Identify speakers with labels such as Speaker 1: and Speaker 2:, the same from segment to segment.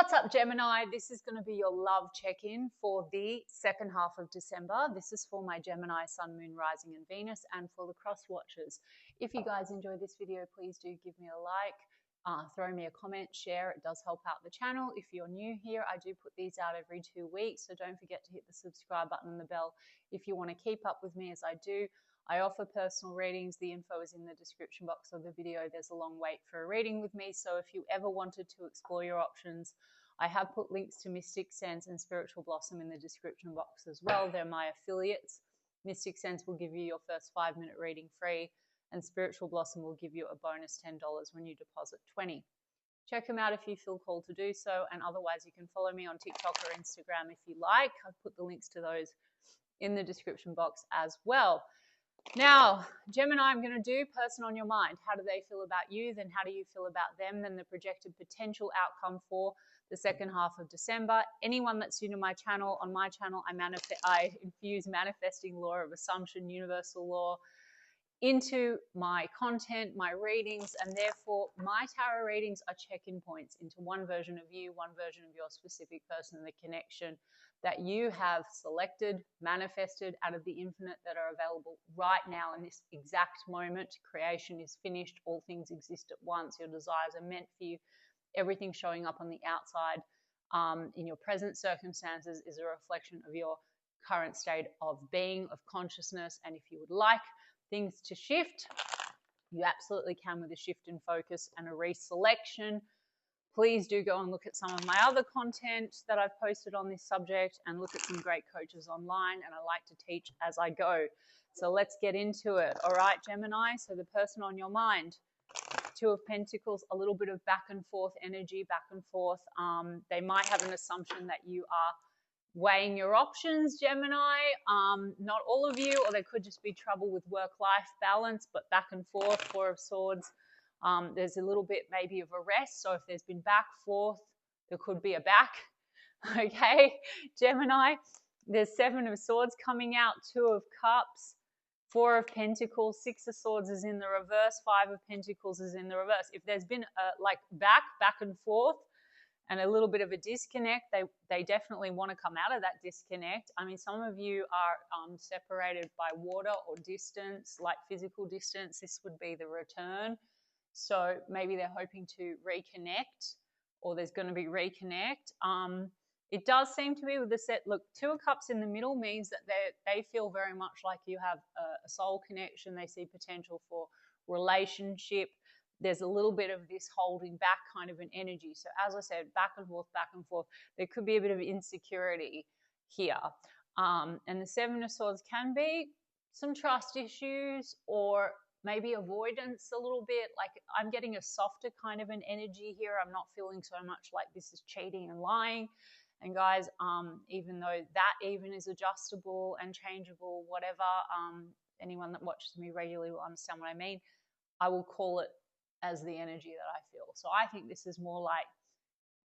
Speaker 1: What's up, Gemini? This is going to be your love check-in for the second half of December. This is for my Gemini Sun, Moon, Rising and Venus, and for the cross watchers. If you guys enjoy this video, please do give me a like, throw me a comment, share. It does help out the channel. If you're new here, I do put these out every 2 weeks, so don't forget to hit the subscribe button and the bell if you want to keep up with me as I do. I offer personal readings. The info is in the description box of the video. There's a long wait for a reading with me. So if you ever wanted to explore your options, I have put links to Mystic Sense and Spiritual Blossom in the description box as well. They're my affiliates. Mystic Sense will give you your first 5-minute reading free, and Spiritual Blossom will give you a bonus $10 when you deposit $20. Check them out if you feel called to do so, and otherwise you can follow me on TikTok or Instagram if you like. I've put the links to those in the description box as well. Now, Gemini, I'm going to do person on your mind. How do they feel about you? Then how do you feel about them? Then the projected potential outcome for the second half of December. Anyone that's new to my channel, on my channel, I infuse manifesting law of assumption, universal law, into my content, my readings, and therefore my tarot readings are check-in points into one version of you, one version of your specific person, the connection that you have selected, manifested out of the infinite that are available right now in this exact moment. Creation is finished. All things exist at once. Your desires are meant for you. Everything showing up on the outside in your present circumstances is a reflection of your current state of being, of consciousness. And if you would like things to shift, you absolutely can with a shift in focus and a reselection. Please do go and look at some of my other content that I've posted on this subject and look at some great coaches online, and I like to teach as I go. So let's get into it. All right, Gemini, so the person on your mind, Two of Pentacles, a little bit of back and forth energy, back and forth. They might have an assumption that you are weighing your options, Gemini. Not all of you, or there could just be trouble with work-life balance, but back and forth, Four of Swords. There's a little bit maybe of a rest. So if there's been back, forth, there could be a back. Okay, Gemini. There's Seven of Swords coming out, Two of Cups, Four of Pentacles, Six of Swords is in the reverse, Five of Pentacles is in the reverse. If there's been like back and forth, and a little bit of a disconnect, they definitely want to come out of that disconnect. I mean, some of you are separated by water or distance, like physical distance. This would be the return. So maybe they're hoping to reconnect, or there's going to be reconnect. It does seem to be with the set. Look, Two of Cups in the middle means that they feel very much like you have a soul connection. They see potential for relationship. There's a little bit of this holding back kind of an energy. So as I said, back and forth, back and forth. There could be a bit of insecurity here. And the Seven of Swords can be some trust issues, or maybe avoidance a little bit. Like I'm getting a softer kind of an energy here. I'm not feeling so much like this is cheating and lying. And guys, even though that even is adjustable and changeable, whatever, anyone that watches me regularly will understand what I mean. I will call it as the energy that I feel. So I think this is more like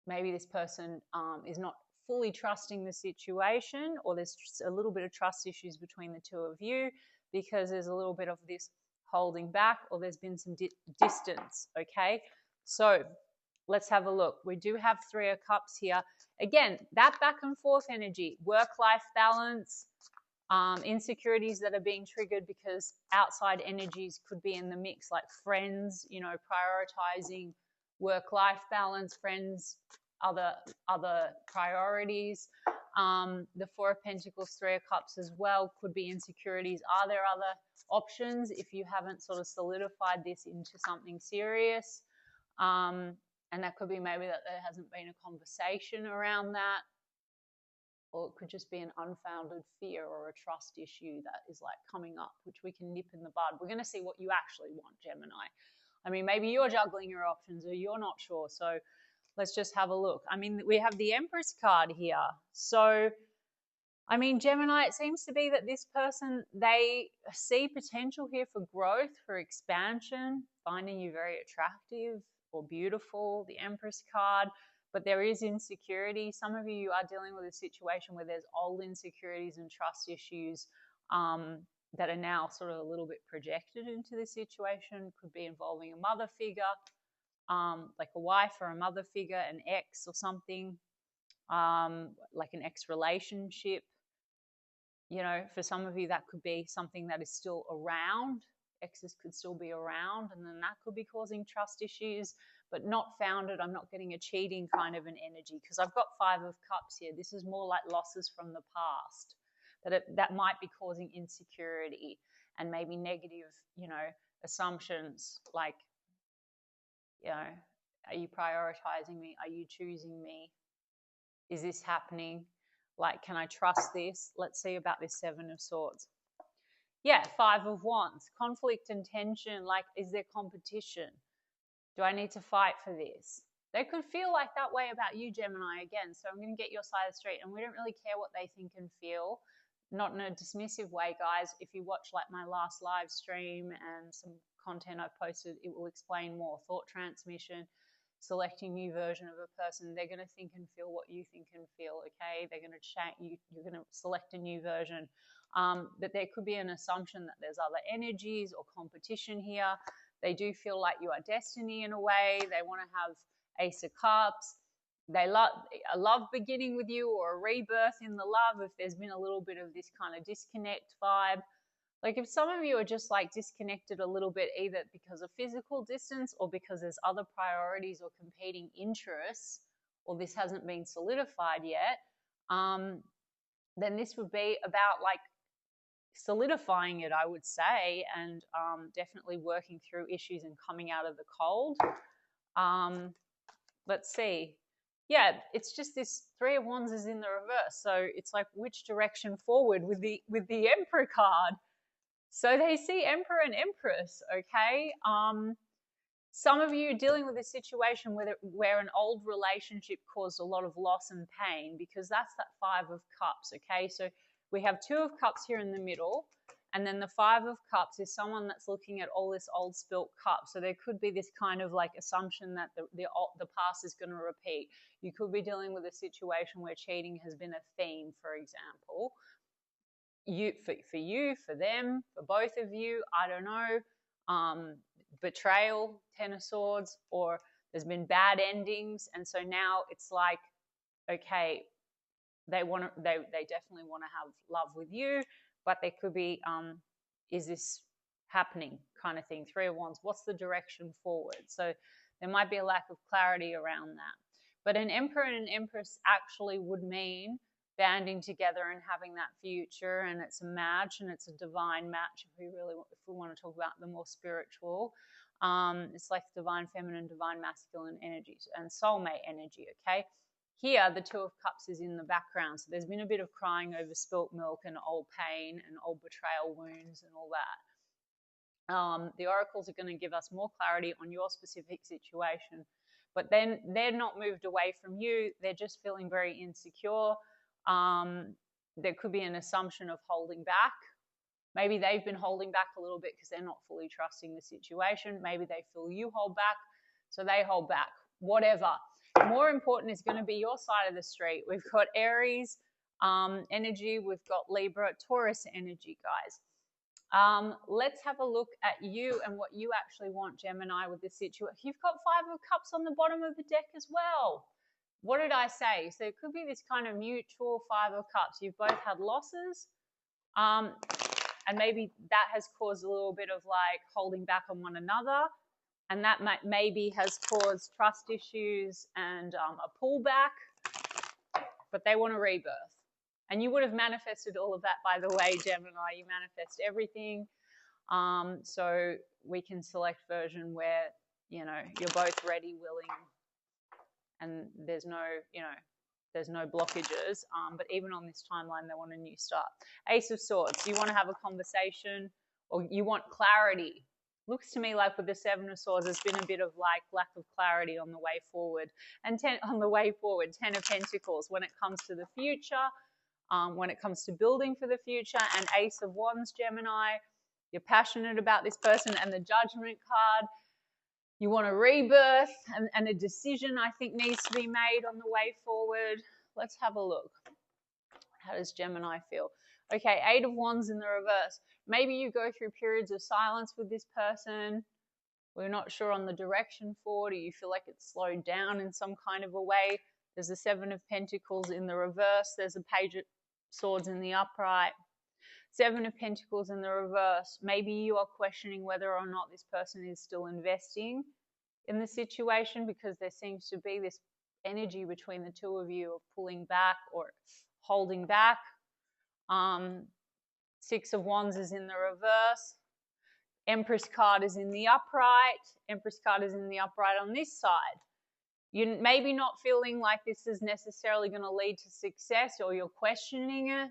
Speaker 1: maybe this person is not fully trusting the situation, or there's just a little bit of trust issues between the two of you because there's a little bit of this holding back, or there's been some distance, okay? So let's have a look. We do have Three of Cups here. Again, that back and forth energy, work-life balance, insecurities that are being triggered because outside energies could be in the mix, like friends, you know, prioritizing work-life balance, friends, other priorities. The Four of Pentacles, Three of Cups as well could be insecurities. Are there other options if you haven't sort of solidified this into something serious? And that could be maybe that there hasn't been a conversation around that. Or it could just be an unfounded fear or a trust issue that is like coming up, which we can nip in the bud. We're going to see what you actually want, Gemini. I mean, maybe you're juggling your options or you're not sure. So let's just have a look. I mean, we have the Empress card here. So, I mean, Gemini, it seems to be that this person, they see potential here for growth, for expansion, finding you very attractive or beautiful, the Empress card. But there is insecurity. Some of you are dealing with a situation where there's old insecurities and trust issues that are now sort of a little bit projected into the situation. Could be involving a mother figure, like a wife or a mother figure, an ex or something, like an ex relationship. You know, for some of you, that could be something that is still around. Exes could still be around, and then that could be causing trust issues, but not founded. I'm not getting a cheating kind of an energy, because I've got 5 of Cups here. This is more like losses from the past, that might be causing insecurity and maybe negative, you know, assumptions like, you know, are you prioritizing me? Are you choosing me? Is this happening? Like, can I trust this? Let's see about this 7 of Swords. Yeah, 5 of Wands. Conflict and tension. Like, is there competition? Do I need to fight for this? They could feel like that way about you, Gemini, again. So I'm going to get your side of the street. And we don't really care what they think and feel. Not in a dismissive way, guys. If you watch like my last live stream and some content I've posted, it will explain more. Thought transmission, selecting new version of a person. They're going to think and feel what you think and feel, okay? They're going to change. You're going to select a new version. But there could be an assumption that there's other energies or competition here. They do feel like you are destiny in a way. They want to have Ace of Cups. They love a love beginning with you, or a rebirth in the love if there's been a little bit of this kind of disconnect vibe. Like, if some of you are just like disconnected a little bit, either because of physical distance or because there's other priorities or competing interests, or this hasn't been solidified yet, then this would be about like solidifying it, I would say, and definitely working through issues and coming out of the cold. Let's see. Yeah, it's just this 3 of Wands is in the reverse. So it's like, which direction forward with the Emperor card? So they see Emperor and Empress, okay? Some of you are dealing with a situation where an old relationship caused a lot of loss and pain, because that's that 5 of Cups, okay? So we have 2 of Cups here in the middle, and then the 5 of Cups is someone that's looking at all this old spilt cup. So there could be this kind of like assumption that the past is going to repeat. You could be dealing with a situation where cheating has been a theme, for example. For you, for them, for both of you, I don't know. Betrayal, 10 of Swords, or there's been bad endings, and so now it's like, okay, they definitely want to have love with you, but there could be, is this happening kind of thing? 3 of Wands, what's the direction forward? So there might be a lack of clarity around that. But an Emperor and an Empress actually would mean banding together and having that future, and it's a match, and it's a divine match if we want to talk about the more spiritual. It's like divine feminine, divine masculine energies and soulmate energy, okay? Here, the 2 of Cups is in the background. So there's been a bit of crying over spilt milk and old pain and old betrayal wounds and all that. The oracles are going to give us more clarity on your specific situation. But then they're not moved away from you. They're just feeling very insecure. There could be an assumption of holding back. Maybe they've been holding back a little bit because they're not fully trusting the situation. Maybe they feel you hold back, so they hold back. Whatever. More important is going to be your side of the street. We've got Aries energy. We've got Libra, Taurus energy, guys. Let's have a look at you and what you actually want, Gemini, with this situation. You've got 5 of Cups on the bottom of the deck as well. What did I say? So it could be this kind of mutual 5 of Cups. You've both had losses, and maybe that has caused a little bit of like holding back on one another. And that maybe has caused trust issues and a pullback, but they want a rebirth. And you would have manifested all of that, by the way, Gemini. You manifest everything. So we can select version where, you know, you're both ready, willing, and there's no, you know, there's no blockages. But even on this timeline, they want a new start. Ace of Swords. You want to have a conversation, or you want clarity. Looks to me like with the 7 of Swords, there's been a bit of like lack of clarity on the way forward. And 10 of Pentacles, when it comes to the future, when it comes to building for the future, and Ace of Wands, Gemini, you're passionate about this person, and the Judgment card, you want a rebirth, and a decision, I think, needs to be made on the way forward. Let's have a look. How does Gemini feel? Okay, 8 of Wands in the reverse. Maybe you go through periods of silence with this person. We're not sure on the direction forward, or you feel like it's slowed down in some kind of a way. There's the Seven of Pentacles in the reverse. There's a Page of Swords in the upright. Seven of Pentacles in the reverse. Maybe you are questioning whether or not this person is still investing in the situation, because there seems to be this energy between the two of you of pulling back or holding back. Six of Wands is in the reverse. Empress card is in the upright. Empress card is in the upright on this side. You're maybe not feeling like this is necessarily going to lead to success, or you're questioning it.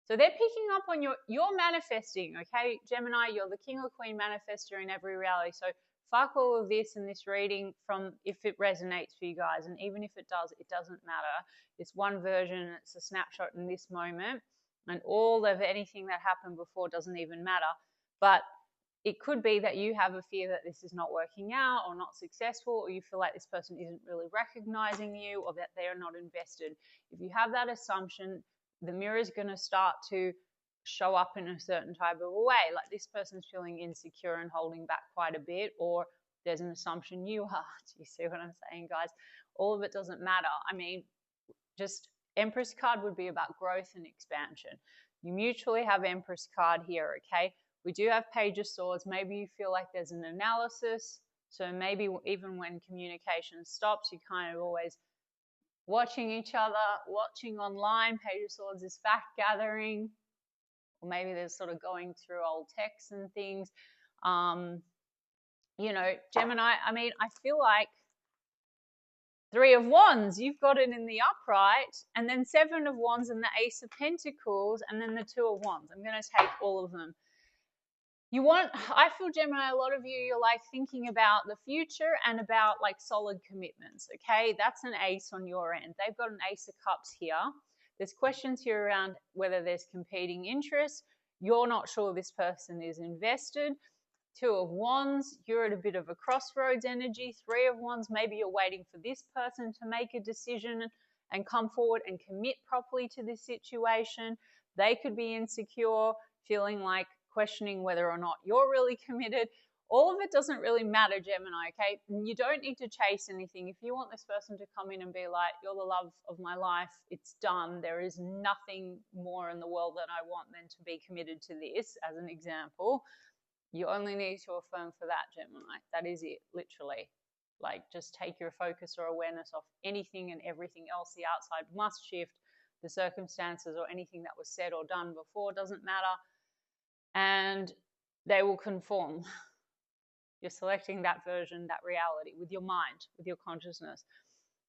Speaker 1: So they're picking up on you're manifesting, okay? Gemini, you're the king or queen manifester in every reality. So fuck all of this in this reading from if it resonates for you guys. And even if it does, it doesn't matter. It's one version. It's a snapshot in this moment. And all of anything that happened before doesn't even matter. But it could be that you have a fear that this is not working out or not successful, or you feel like this person isn't really recognizing you, or that they are not invested. If you have that assumption, the mirror is going to start to show up in a certain type of a way. Like this person's feeling insecure and holding back quite a bit, or there's an assumption you are. Do you see what I'm saying, guys? All of it doesn't matter. I mean, just Empress card would be about growth and expansion. You mutually have Empress card here, okay? We do have Page of Swords. Maybe you feel like there's an analysis. So maybe even when communication stops, you kind of always watching each other, watching online. Page of Swords is fact gathering. Or maybe there's sort of going through old texts and things. You know, Gemini, I mean, I feel like Three of Wands, you've got it in the upright, and then Seven of Wands and the Ace of Pentacles, and then the Two of Wands. I'm going to take all of them. I feel, Gemini, a lot of you, you're like thinking about the future and about like solid commitments, okay? That's an ace on your end. They've got an Ace of Cups here. There's questions here around whether there's competing interests. You're not sure this person is invested. Two of Wands, you're at a bit of a crossroads energy. Three of Wands, maybe you're waiting for this person to make a decision and come forward and commit properly to this situation. They could be insecure, feeling like questioning whether or not you're really committed. All of it doesn't really matter, Gemini, okay? You don't need to chase anything. If you want this person to come in and be like, you're the love of my life, it's done. There is nothing more in the world that I want than to be committed to this, as an example. You only need to affirm for that, Gemini. That is it, literally. Like, just take your focus or awareness off anything and everything else. The outside must shift. The circumstances or anything that was said or done before doesn't matter. And they will conform. You're selecting that version, that reality, with your mind, with your consciousness.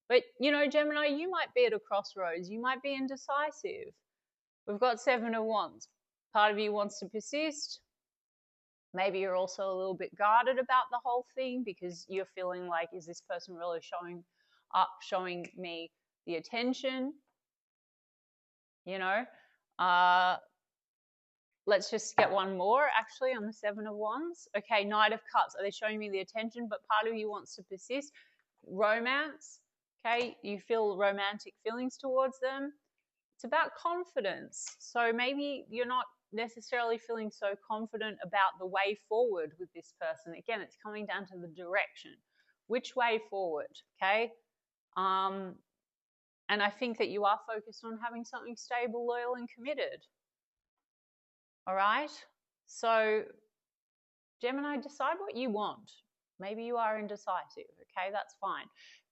Speaker 1: But, you know, Gemini, you might be at a crossroads. You might be indecisive. We've got Seven of Wands. Part of you wants to persist. Maybe you're also a little bit guarded about the whole thing because you're feeling like, is this person really showing up, showing me the attention? You know? Let's just get one more, actually, on the Seven of Wands. Okay, Knight of Cups. Are they showing me the attention? But part of you wants to persist. Romance. Okay, you feel romantic feelings towards them. It's about confidence. So maybe you're not necessarily feeling so confident about the way forward with this person. Again, it's coming down to the direction. Which way forward, okay? And I think that you are focused on having something stable, loyal, and committed. All right? So, Gemini, decide what you want. Maybe you are indecisive, okay? That's fine.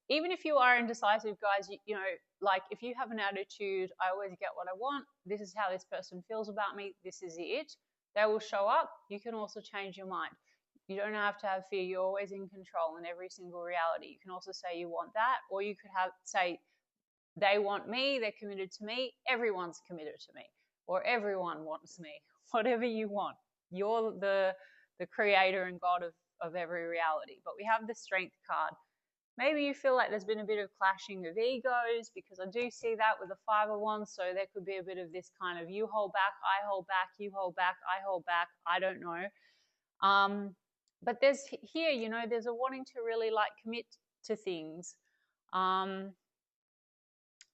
Speaker 1: Even if you are indecisive, guys, you know, like if you have an attitude, I always get what I want, this is how this person feels about me, this is it, they will show up. You can also change your mind. You don't have to have fear. You're always in control in every single reality. You can also say you want that, or you could say they want me, they're committed to me, everyone's committed to me, or everyone wants me. Whatever you want. You're the creator and God of every reality. But we have the Strength card. Maybe you feel like there's been a bit of clashing of egos, because I do see that with the Five of Wands. So there could be a bit of this kind of you hold back, I hold back, you hold back, I hold back. I don't know. But there's here, you know, there's a wanting to really like commit to things.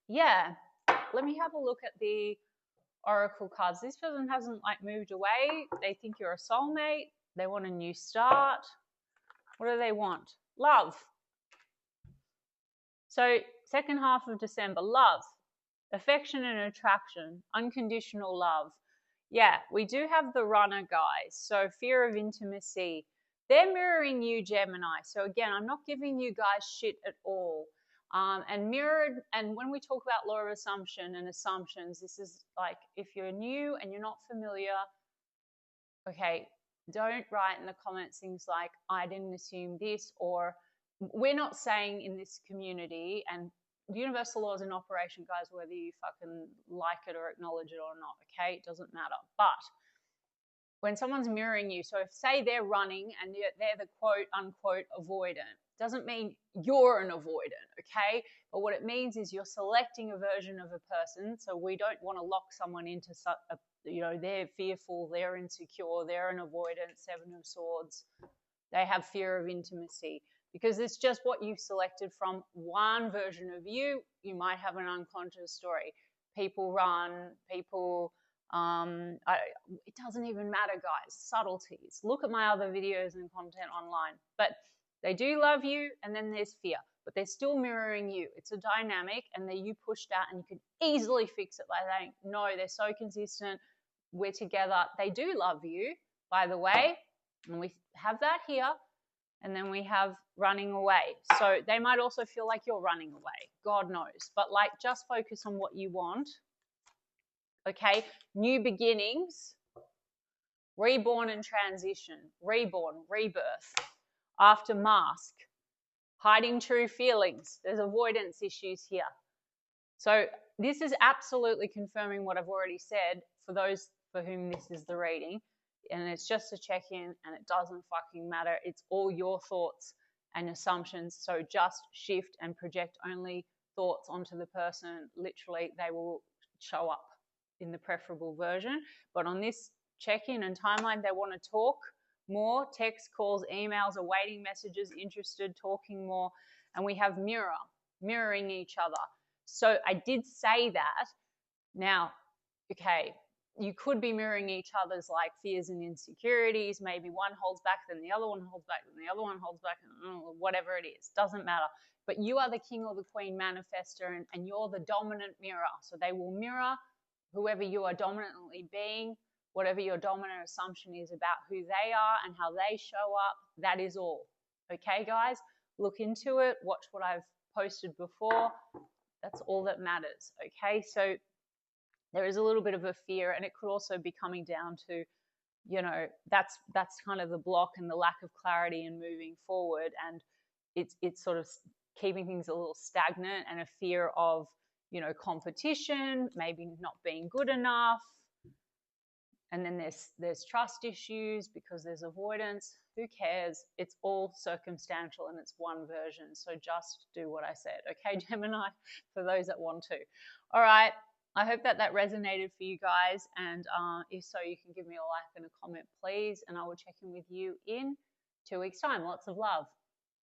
Speaker 1: Yeah, let me have a look at the Oracle cards. This person hasn't like moved away. They think you're a soulmate. They want a new start. What do they want? Love. So second half of December, love, affection and attraction, unconditional love. Yeah, we do have the runner, guys. So fear of intimacy. They're mirroring you, Gemini. So again, I'm not giving you guys shit at all. And when we talk about law of assumption and assumptions, this is like, if you're new and you're not familiar, okay, don't write in the comments things like, I didn't assume this, or we're not saying in this community, and universal law is in operation, guys, whether you fucking like it or acknowledge it or not, okay? It doesn't matter. But when someone's mirroring you, so if say they're running and they're the quote unquote avoidant, doesn't mean you're an avoidant, okay? But what it means is you're selecting a version of a person. So we don't want to lock someone into they're fearful, they're insecure, they're an avoidant, Seven of Swords. They have fear of intimacy because it's just what you've selected from one version of you. You might have an unconscious story. People run, people, it doesn't even matter, guys. Subtleties. Look at my other videos and content online. But they do love you, and then there's fear. But they're still mirroring you. It's a dynamic, and you pushed out, and you can easily fix it by saying, no, they're so consistent. We're together. They do love you, by the way. And we have that here. And then we have running away. So they might also feel like you're running away. God knows. But like, just focus on what you want. Okay? New beginnings. Reborn and transition. Reborn, rebirth. After mask. Hiding true feelings. There's avoidance issues here. So this is absolutely confirming what I've already said for those for whom this is the reading. And it's just a check-in, and it doesn't fucking matter. It's all your thoughts and assumptions. So just shift and project only thoughts onto the person. Literally, they will show up in the preferable version. But on this check-in and timeline, they want to talk more. Text, calls, emails, awaiting messages, interested, talking more. And we have mirroring each other. So I did say that. Now, okay, you could be mirroring each other's like fears and insecurities. Maybe one holds back, then the other one holds back, then the other one holds back, and whatever it is, doesn't matter. But you are the king or the queen manifester, and you're the dominant mirror. So they will mirror whoever you are dominantly being, whatever your dominant assumption is about who they are and how they show up. That is all. Okay, guys? Look into it. Watch what I've posted before. That's all that matters. Okay, so there is a little bit of a fear, and it could also be coming down to, that's kind of the block and the lack of clarity in moving forward, and it's sort of keeping things a little stagnant, and a fear of, competition, maybe not being good enough, and then there's trust issues because there's avoidance. Who cares? It's all circumstantial, and it's one version. So just do what I said, okay, Gemini, for those that want to. All right. I hope that resonated for you guys, and if so, you can give me a like and a comment, please, and I will check in with you in 2 weeks' time. Lots of love.